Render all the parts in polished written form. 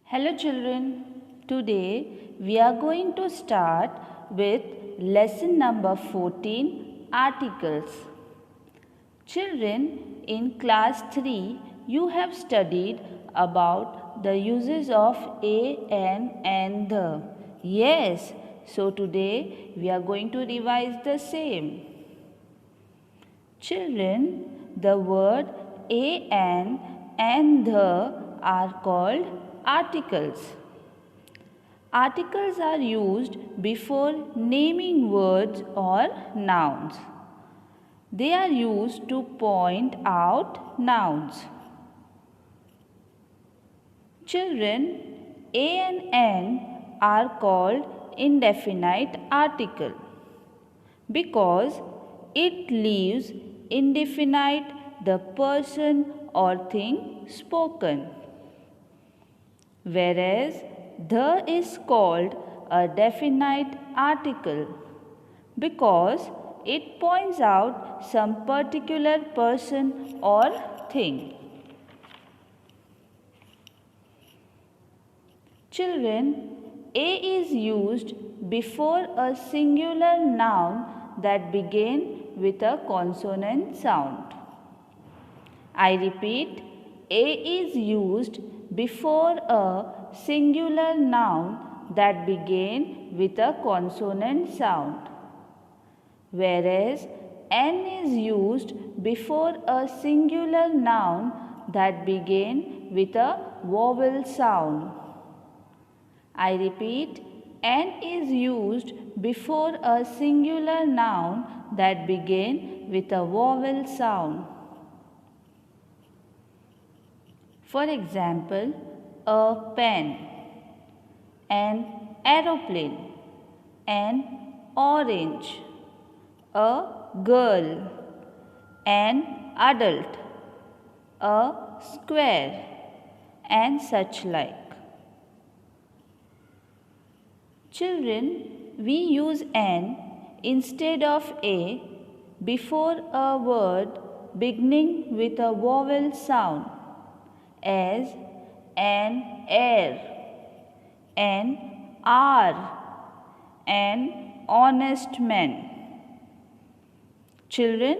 Hello children, today we are going to start with lesson number 14, articles. Children, in class 3 you have studied about the uses of a, an and the. Yes, so today we are going to revise the same. Children, the word a, an and the are called articles. Articles are used before naming words or nouns. They are used to point out nouns. Children, a and an are called indefinite article because it leaves indefinite the person or thing spoken. Whereas the is called a definite article because it points out some particular person or thing. Children, a is used before a singular noun that begin with a consonant sound. I repeat, a is used before a singular noun that begin with a consonant sound, whereas an is used before a singular noun that begin with a vowel sound. I repeat, an is used before a singular noun that begin with a vowel sound. For example, a pen, an aeroplane, an orange, a girl, an adult, a square, and such like. Children, we use an instead of a before a word beginning with a vowel sound, as an heir, an hour, an honest man. Children,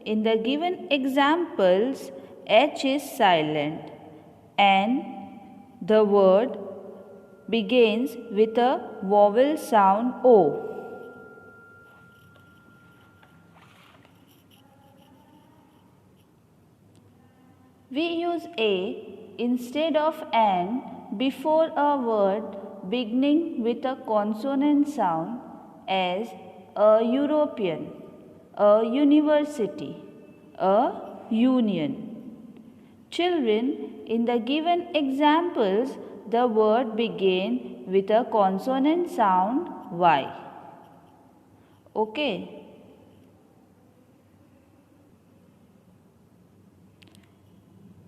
in the given examples, H is silent and the word begins with a vowel sound O. We use a instead of an before a word beginning with a consonant sound, as a European, a university, a union. Children, in the given examples, the word begin with a consonant sound Y. Okay.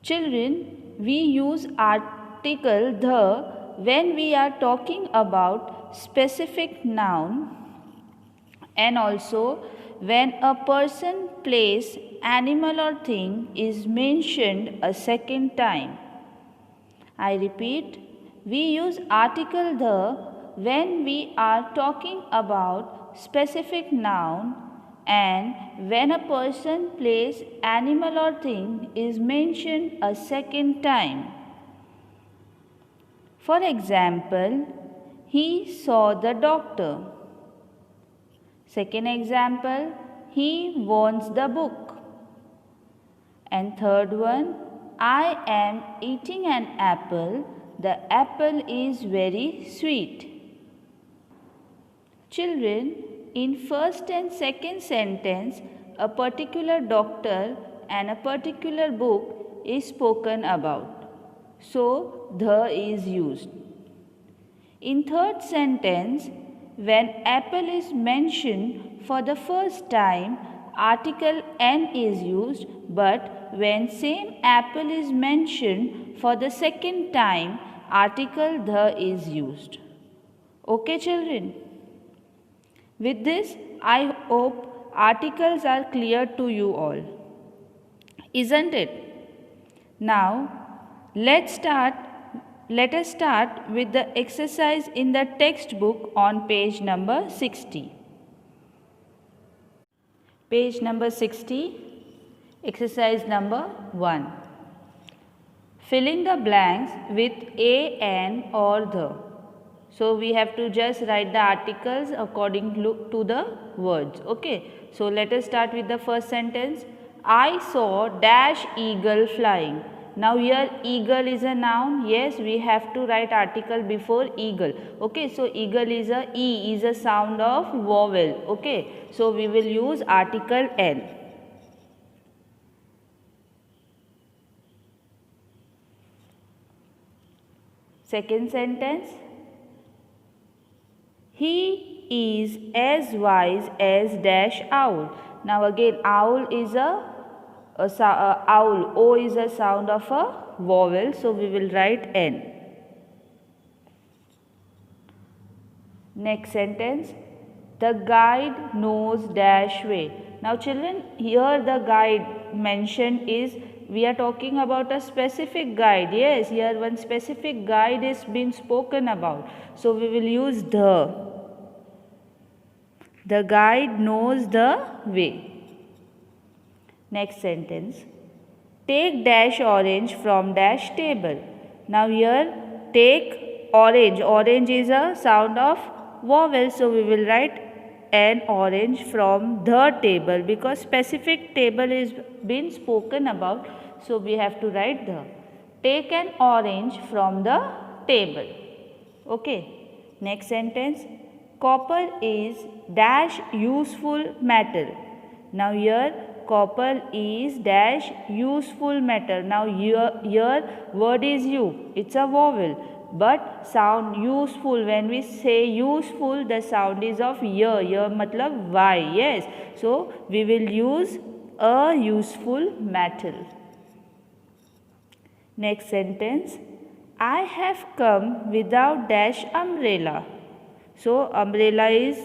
Children, we use article the when we are talking about specific noun and also when a person, place, animal or thing is mentioned a second time. I repeat, we use article the when we are talking about specific noun and when a person, place, animal or thing is mentioned a second time. For example, he saw the doctor. Second example, he wants the book. And third one, I am eating an apple. The apple is very sweet. Children, in first and second sentence, a particular doctor and a particular book is spoken about. So, the is used. In third sentence, when apple is mentioned for the first time, article an is used, but when same apple is mentioned for the second time, article the is used. Okay, children? With this, I hope articles are clear to you all. Isn't it? Now, let's start let us start with the exercise in the textbook on page number 60. Page number 60, exercise number 1. Filling the blanks with a, an or the. So we have to just write the articles according to the words. Okay. So let us start with the first sentence. I saw dash eagle flying. Now here eagle is a noun. Yes, we have to write article before eagle. Okay. So eagle is a E is a sound of vowel. Okay. So we will use article N. Second sentence. He is as wise as dash owl. Now again owl is a owl. O is a sound of a vowel. So we will write N. Next sentence. The guide knows dash way. Now children, here the guide mentioned is, we are talking about a specific guide. Yes, here one specific guide is being spoken about. So we will use the. The guide knows the way. Next sentence. Take dash orange from dash table. Now here take orange. Orange is a sound of vowel. So we will write an orange from the table because specific table is being spoken about. So we have to write the. Take an orange from the table. Okay. Next sentence. Copper is dash useful metal. Now here copper is dash useful metal. Now here word is you. It's a vowel. But sound useful, when we say useful, the sound is of ya. Ya matlab y. Yes. So we will use a useful metal. Next sentence. I have come without dash umbrella. So umbrella is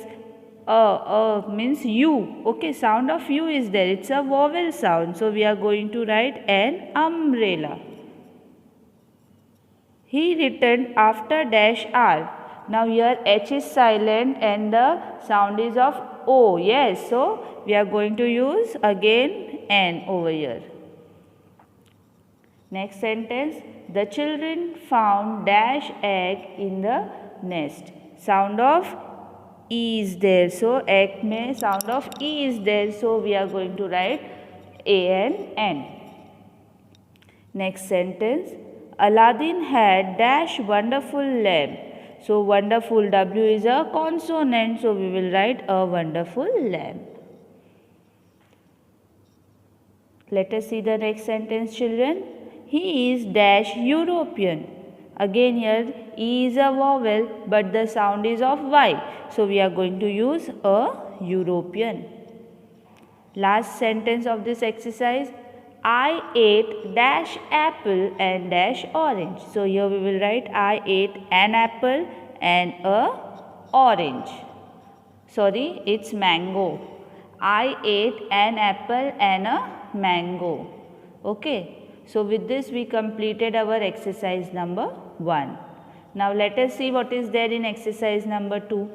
means you. Okay, sound of you is there. It's a vowel sound. So we are going to write an umbrella. He returned after dash R. Now here H is silent and the sound is of O. Yes, so we are going to use again N over here. Next sentence. The children found dash egg in the nest. Sound of E is there. So egg mein sound of E is there. So we are going to write A-N-N. Next sentence. Aladdin had dash wonderful lamp. So wonderful, W is a consonant. So we will write a wonderful lamp. Let us see the next sentence, children. He is dash European. Again here E is a vowel but the sound is of Y. So we are going to use a European. Last sentence of this exercise. I ate dash apple and dash orange. So here we will write I ate an apple and a orange. Sorry, it's mango. I ate an apple and a mango. Okay. So with this we completed our exercise number 1. Now let us see what is there in exercise number 2.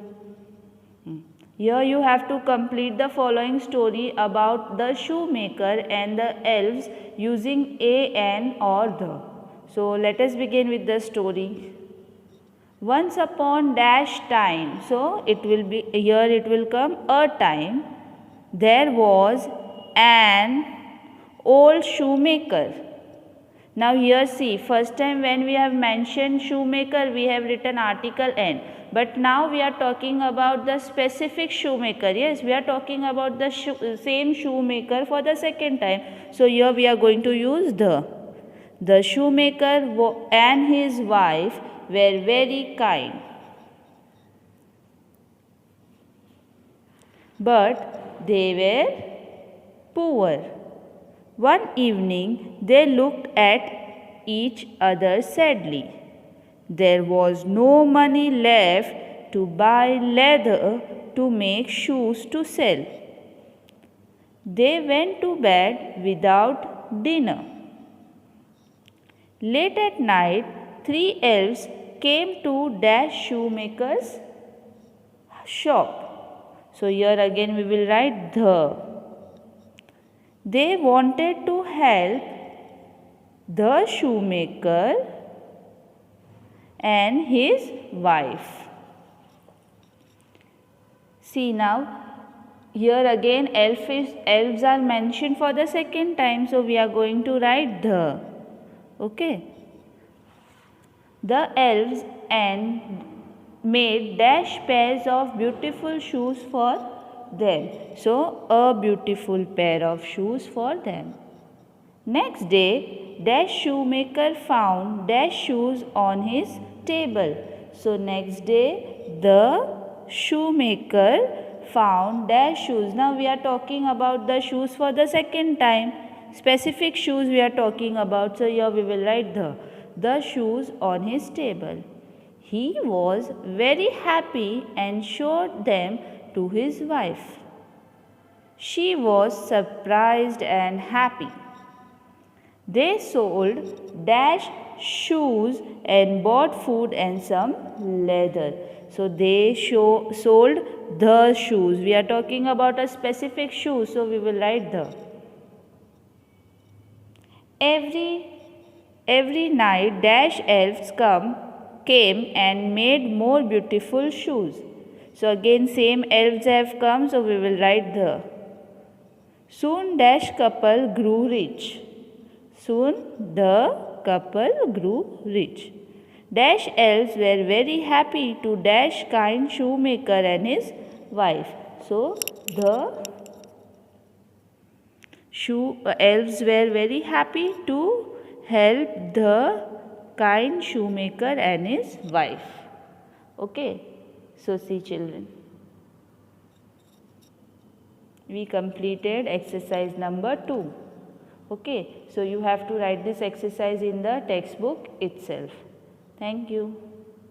Here you have to complete the following story about the shoemaker and the elves using a, an or the. So let us begin with the story. Once upon dash time. So it will be, here it will come a time. There was an old shoemaker. Now here see, first time when we have mentioned shoemaker, we have written article N. But now we are talking about the specific shoemaker. Yes, we are talking about the same shoemaker for the second time. So here we are going to use the. The shoemaker and his wife were very kind. But they were poor. One evening they looked at each other sadly. There was no money left to buy leather to make shoes to sell. They went to bed without dinner. Late at night, three elves came to dash shoemaker's shop. So here again we will write the. They wanted to help the shoemaker and his wife. See now, here again elves are mentioned for the second time, so we are going to write the. Okay. The elves and made dash pairs of beautiful shoes for them. So a beautiful pair of shoes for them. Next day, dash shoemaker found dash shoes on his table. So next day, the shoemaker found dash shoes. Now we are talking about the shoes for the second time. Specific shoes we are talking about. So here we will write the shoes on his table. He was very happy and showed them to his wife. She was surprised and happy. They sold dash shoes and bought food and some leather. So they sold the shoes. We are talking about a specific shoe, so we will write the. Every night dash elves came and made more beautiful shoes. So again same elves have come, so we will write the. Soon dash couple grew rich. Soon the couple grew rich. Dash elves were very happy to dash kind shoemaker and his wife. So the elves were very happy to help the kind shoemaker and his wife. Okay. So see children, we completed exercise number 2. Okay. So you have to write this exercise in the textbook itself. Thank you.